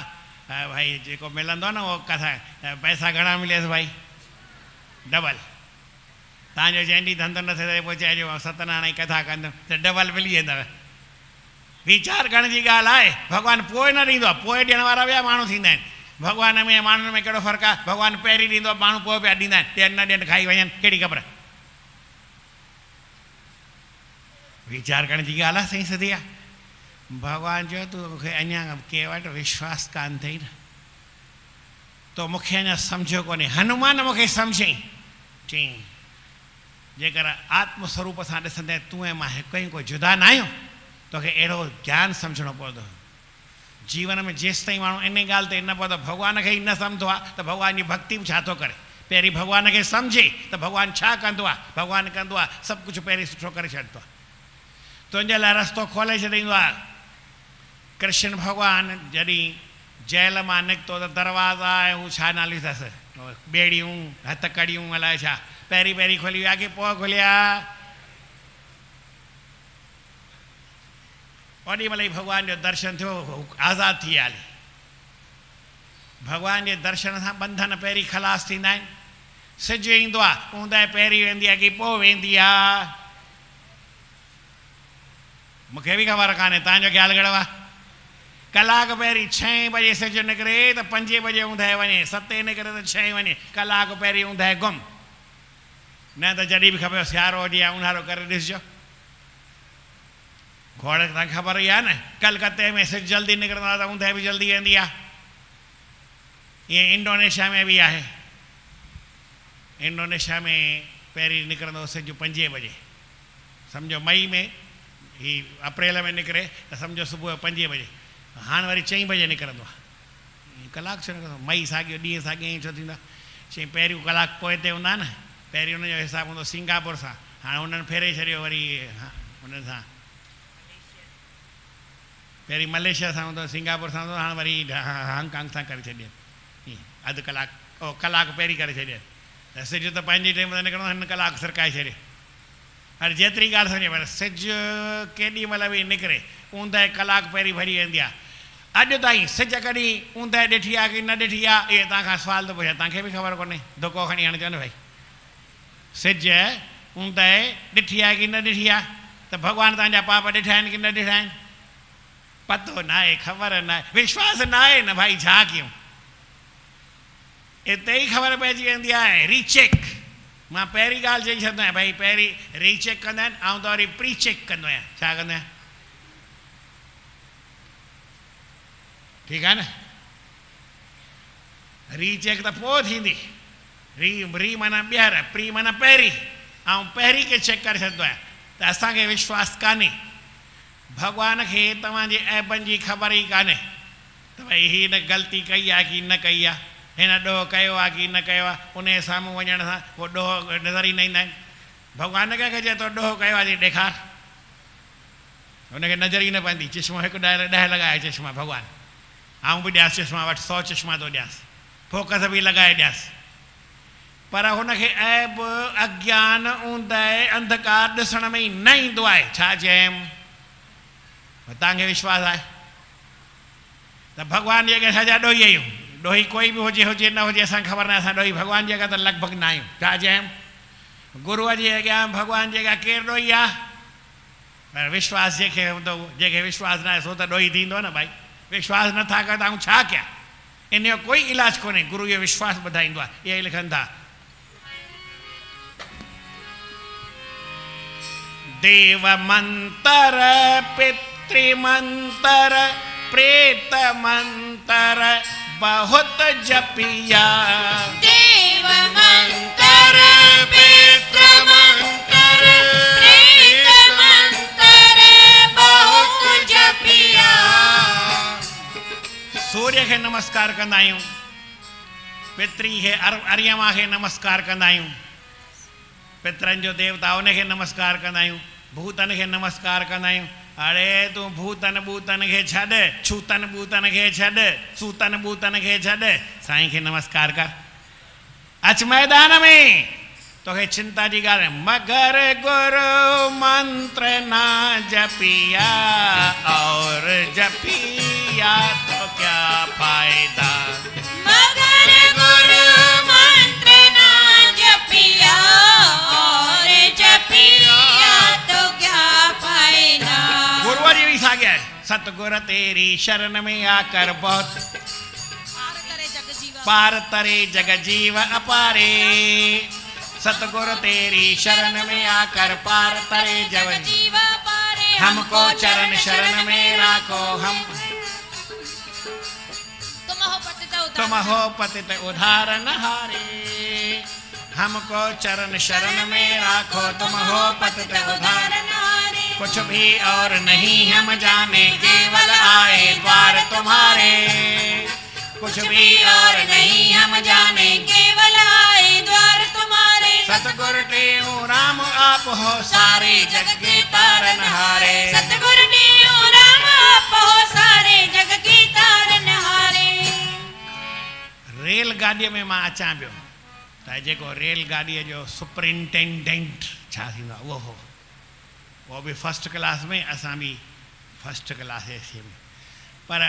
भाई जेको मिलंदो न उहो कथा पैसा घणा मिलेसि भाई डबल तव्हांजो जंहिं ॾींहुं धंधो न थिए त पोइ चइजो सत्यनारायण जी कथा कंदुमि त डबल मिली वेंदव वीचार करण जी ॻाल्हि आहे भगवान पोइ न ॾींदो आहे पोइ ॾियण वारा ॿिया माण्हू थींदा आहिनि भगवान में माण्हुनि में कहिड़ो फ़र्क़ु आहे भगवान पहिरीं ॾींदो आहे माण्हू पोइ पिया ॾींदा आहिनि ॾियनि न ॾियनि खाई वञनि कहिड़ी ख़बर वीचार करण जी ॻाल्हि आहे सही सिधी आहे भगवान चयो तूं मूंखे अञा कंहिं वटि विश्वास कान अथई न तो मूंखे अञा सम्झो कोन्हे हनुमान मूंखे सम्झई चई जेकर आत्मस्वरूप सां ॾिसंदे तूं ऐं मां हिकु ई कोई जुदा न आहियूं तोखे अहिड़ो ज्ञान सम्झणो पवंदो जीवन में जेसि ताईं माण्हू इन ॻाल्हि ते न पहुतो भगवान खे ई न सम्झंदो आहे त भगवान जी भक्ति बि छा थो करे पहिरीं भगवान खे सम्झे त भगवान छा कंदो आहे भगवान कंदो आहे सभु कुझु पहिरीं सुठो करे छॾींदो आहे तुंहिंजे लाइ रस्तो खोले छॾींदो आहे कृष्ण भगवान जॾहिं जेल मां निकितो त दरवाज़ा ऐं हू छा नालियूं अथसि ॿेड़ियूं हथ कड़ियूं अलाए छा पहिरीं पहिरीं खुली विया की पोइ खुलिया ओॾी महिल ई भगवान जो दर्शन थियो आज़ादु थी विया हली भगवान जे दर्शन सां बंधन पहिरीं ख़लास थींदा आहिनि सिजु ईंदो आहे ऊंदहि पहिरीं वेंदी आहे की पोइ वेंदी आहे मूंखे बि ख़बर कान्हे तव्हांजो ख़्यालु कहिड़ो आहे कलाक पहिरीं 6 बजे सिजु निकिरे त 5 बजे ऊंदहि वञे 7 निकिरे त 6 वञे कलाक पहिरीं ऊंदहि गुम न त जॾहिं बि खपे सियारो हुजे या ऊन्हारो करे ॾिसजो घोड़ तव्हांखे ख़बर ई आहे न कलकत्ते में सिजु जल्दी निकिरंदो आहे त ऊंदहि बि जल्दी वेंदी आहे ईअं इंडोनेशिया में बि आहे इंडोनेशिया में पहिरीं निकिरंदो सिजु 5 बजे सम्झो मई में ही अप्रैल में निकिरे त सम्झो सुबुह जो 5 बजे हाणे वरी 4 बजे निकिरंदो आहे कलाक छो निकिरंदो मई साॻियो ॾींहुं साॻियो ईअं छो थींदो आहे चई पहिरियों कलाक पोइ ते हूंदा न पहिरीं हुनजो हिसाबु हूंदो सिंगापुर सां हाणे हुननि फेरे छॾियो वरी हुन सां पहिरीं मलेशिया सां हूंदो सिंगापुर सां हूंदो हाणे वरी हांगकांग सां करे छॾियनि ईअं अधु कलाकु कलाकु पहिरीं करे छॾियनि त सिजु त पंहिंजी टाइम ते निकिरंदो हिन कलाकु सरकाए छॾियो हाणे जेतिरी ॻाल्हि सम्झे पर सिजु केॾी महिल बि निकिरे ऊंदहि कलाकु पहिरीं भरी वेंदी आहे अॼु ताईं सिजु कॾहिं ऊंदहि ॾिठी आहे की न ॾिठी आहे इहे तव्हांखां सुवाल थो पुछे तव्हांखे बि ख़बर कोन्हे धुको खणी हाणे चवनि भाई सिजु ऊंदहि ॾिठी आहे की न ॾिठी आहे त भॻवान तव्हांजा पाप ॾिठा आहिनि की न ॾिठा आहिनि पतो न आहे ख़बर न आहे विश्वास न आहे न भाई छा कयूं हिते ई ख़बर पइजी वेंदी आहे रीचेक मां पहिरीं ॻाल्हि चई छॾंदो आहियां भाई पहिरीं रीचेक कंदा आहिनि ऐं त वरी प्रीचेक कंदो आहियां छा कंदो आहियां ठीकु आहे न रीचेक त पोइ थींदी री माना ॿीहर प्री माना पहिरीं ऐं पहिरीं खे चेक करे छॾंदो आहियां त असांखे विश्वास कान्हे भॻवान खे तव्हांजे ऐबनि जी ख़बर ई कान्हे त भई हीअ न ग़लती कई आहे की न कई आहे हिन ॾोह कयो आहे की न कयो आहे उन जे साम्हूं वञण सां उहो ॾोह नज़र ई न ईंदा आहिनि भॻवान कंहिंखे चए थो ॾोह कयो आहे ॾेखार हुनखे नज़र ई न पवंदी चश्मो 1 10 लॻाए चश्मा भॻवान आऊं बि ॾियासि चश्मा वटि 100 चश्मा थो ॾियासि फोकस बि लॻाए ॾियासि पर हुनखे ऐब अज्ञान ऊंदहि अंधकार ॾिसण में ई न ईंदो आहे छा चयमि तव्हांखे विश्वास आहे त भॻवान जे अॻियां सॼा ॾोही आहियूं ॾोही कोई बि हुजे न हुजे असांखे ख़बर न आहे असां ॾोही भॻवान जे अॻियां त लॻभॻि न आहियूं छा चयमि गुरूअ जे अॻियां भॻवान जे अॻियां केरु ॾोही आहे पर विश्वास जंहिंखे हूंदो जंहिंखे विश्वास न आहे सो त ॾोही थींदो न भाई विश्वास नथा कयो त आऊं छा कयां इन जो कोई इलाजु कोन्हे गुरू जो विश्वास ॿुधाईंदो आहे इहे लिखनि था देव मंतर पितृमंतर प्रेत मंतर बहुत जपिया। देव मंत्र पितृ मंत्र प्रेत मंत्र बहुत जपिया। सूर्य खे नमस्कार कंदा आहियूं, पितृ खे अर्यमा खे नमस्कार कंदा आहियूं, पितरनि जो देवता उनखे नमस्कार कंदा आहियूं, भूतन खे नमस्कार कंदा आहियूं। अरे तूं भूतन भूतन खे छॾ, छूतन भूतन खे छॾ, सूतन भूतन खे छॾ, साईं खे नमस्कार कर। अच मैदान में तोखे चिंता जी ॻाल्हि, मगर गुरु मंत्र ना जपिया और जपिया तो क्या फायदा। मगर गुरु मंत्र ना जपिया और जपिया तो क्या फायदा। गुरुआ जी भी साॻिया है, सतगुर तेरी शरण में आकर बहुत पार तरे जग जीव अपारे। सतगुर तेरी शरण में आकर पार तरे जग जीव पारे। हमको चरण शरण में राखो, हम तुम हो पतित उदाहरण हारे। हमको चरण शरण में राखो, तुम हो पतित उदाहरण। कुछ भी और नहीं हम जाने, केवल आए द्वार तुम्हारे। कुछ भी और नहीं हम जाने, केवल आए द्वार तुम्हारे। सतगुरु टेऊ राम आप हो सारे जग के तारनहारे। सतगुरु टेऊ राम आप हो सारे जग के तारनहारे। रेलगाॾीअ में मां अचां पियो त जेको रेलगाॾीअ जो सुपरिंटेंडेंट छा थींदो आहे उहो हो, उहो बि फस्ट क्लास में, असां बि फस्ट क्लास एसी में। पर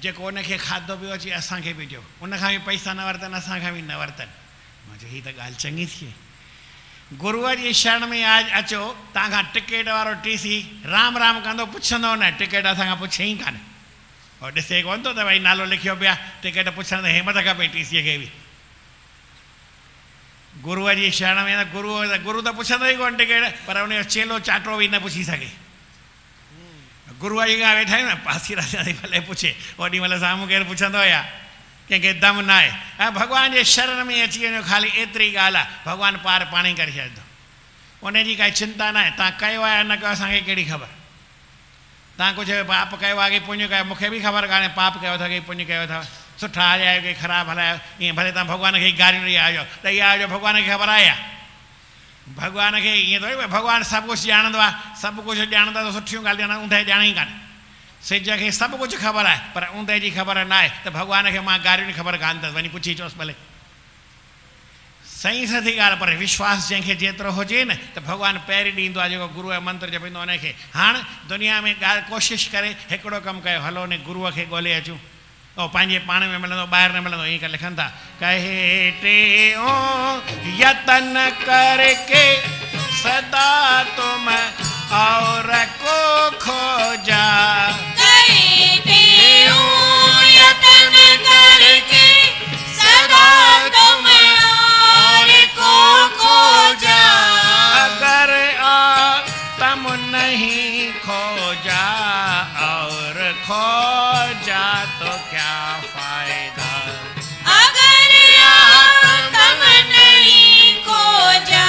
जेको उनखे खाधो पियो अचे असांखे बि ॾियो, उनखां बि पैसा न वरितनि, असांखां बि न वरितनि। मां चयो हीअ त ॻाल्हि चङी थी। गुरूअ जी शरण में आज अचो, तव्हांखां टिकेट वारो टीसी राम राम कंदो, पुछंदो न, टिकेट असांखां पुछे ई कान। और ॾिसे कोन थो त भई नालो लिखियो पिया, टिकेट पुछण त हिमत खपे टीसीअ खे बि। गुरूअ जी शरण में गुरू त पुछंदो ई कोन टिकेट, पर उनजो चेलो चाटो बि न पुछी सघे। गुरूअ जी खां वेठा आहियूं न, पासीरासी भले पुछे, ओॾी महिल साम्हूं केरु पुछंदो या कंहिंखे दम न आहे। ऐं भॻवान जे शरण में अची वञो, ख़ाली एतिरी ॻाल्हि आहे, भॻवानु पार पाण ई करे छॾींदो। उनजी काई चिंता न आहे, तव्हां कयो आहे या न कयो असांखे कहिड़ी ख़बर। तव्हां कुझु पाप कयो आहे की पुञ कयो, मूंखे बि ख़बर कान्हे पाप कयो अथव की पुञ कयो अथव, सुठा हलिया की ख़राबु हलायो। ईअं भले तव्हां भॻवान खे गारियूं ॾेई आयो, ॾेई आयो, भॻवान खे ख़बर आहे या? भॻवान खे ईअं थोरी भॻवानु सभु कुझु ॼाणंदो आहे, सभु कुझु ॼाणंदो त सुठियूं ॻाल्हियूं न, ऊंधे ॼाणे ई कान। सिज खे सभु कुझु ख़बर आहे, पर ऊंधे जी ख़बर न आहे, त भॻवान खे मां गारियूं ख़बर कान अथसि, वञी पुछी अचोसि भले। सही सही ॻाल्हि, पर विश्वास जंहिंखे जेतिरो हुजे न, त भॻवानु पहिरीं ॾींदो आहे जेको गुरूअ जो मंत्र जपींदो उनखे। हाणे दुनिया में ॻाल्हि कोशिशि करे हिकिड़ो कमु कयो, हलो ने गुरूअ खे ॻोल्हे अचूं, ऐं पंहिंजे पाण में मिलंदो, ॿाहिरि न मिलंदो। ईअं लिखनि था, कहे टे ओ यतन करके सदा तुम और को खोजा। यतन करके सदा तुम और को खोजा। अगर तुम नहीं खोजा और खोजा तो क्या फायदा। अगर तुम नहीं खोजा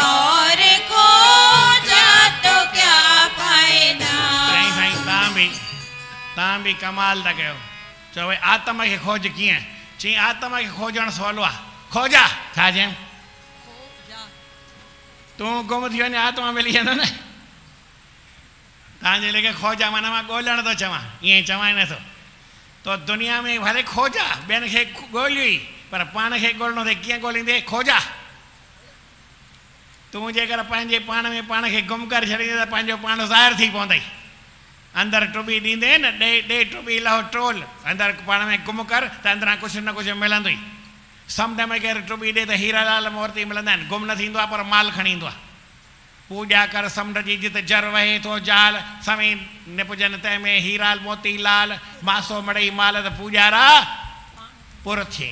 और खोजा तो क्या फायदा। साईं तव्हां बि कमाल था कयो। चओ भई आत्मा खे खोज कीअं? चई आत्मा खे खोजणु सवलो आहे। खोजा छा चयऊं? तूं गुम थी वञे आत्मा मिली वेंदो न। तव्हांजे लेखे खोजा माना मां ॻोल्हण थो चवां, ईअं चवां ई नथो। तो दुनिया में भले खोजा, ॿियनि खे ॻोल्हियो ई, पर पाण खे ॻोल्हणो अथई, कीअं ॻोल्हींदे? खोजा। तूं जेकर पंहिंजे पाण में पाण खे गुम करे छॾींदे त पंहिंजो पाण ज़ाहिर थी पवंदई। अंदरि टुॿी ॾींदे न, ॾे टुॿी लहो ट्रोल, अंदरि पाण में गुम कर त अंदरां कुझु न कुझु मिलंदो ई। समुंड में केरु टुॿी ॾे त हीरा लाल मोती मिलंदा आहिनि, गुम न थींदो आहे पर माल खणी ईंदो आहे। पूॼा कर समुंड जी जिते जर वहे थो जाल, समी निपुजन तंहिं में हीरा मोती लाल, मासो मड़ई माल त पूॼारा पुर थिए।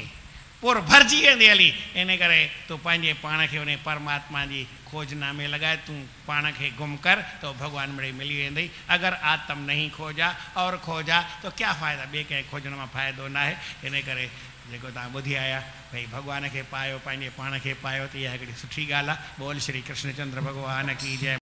पुर भरिजी वेंदी हली। इन करे तूं पंहिंजे पाण खे उन परमात्मा जी खोजना में लॻाए, तूं पाण खे गुम कर तो भगवान मिड़े मिली वेंदई। अगर आत्म नहीं खोजा और खोजा तो क्या फ़ाइदा, ॿिए कंहिं खोजण में फ़ाइदो न आहे। इन करे जेको तव्हां ॿुधी आया भई भगवान खे पायो, पंहिंजे पाण खे पायो, त इहा हिकिड़ी सुठी ॻाल्हि आहे। बोल श्री कृष्णचंद्र भगवान की जय।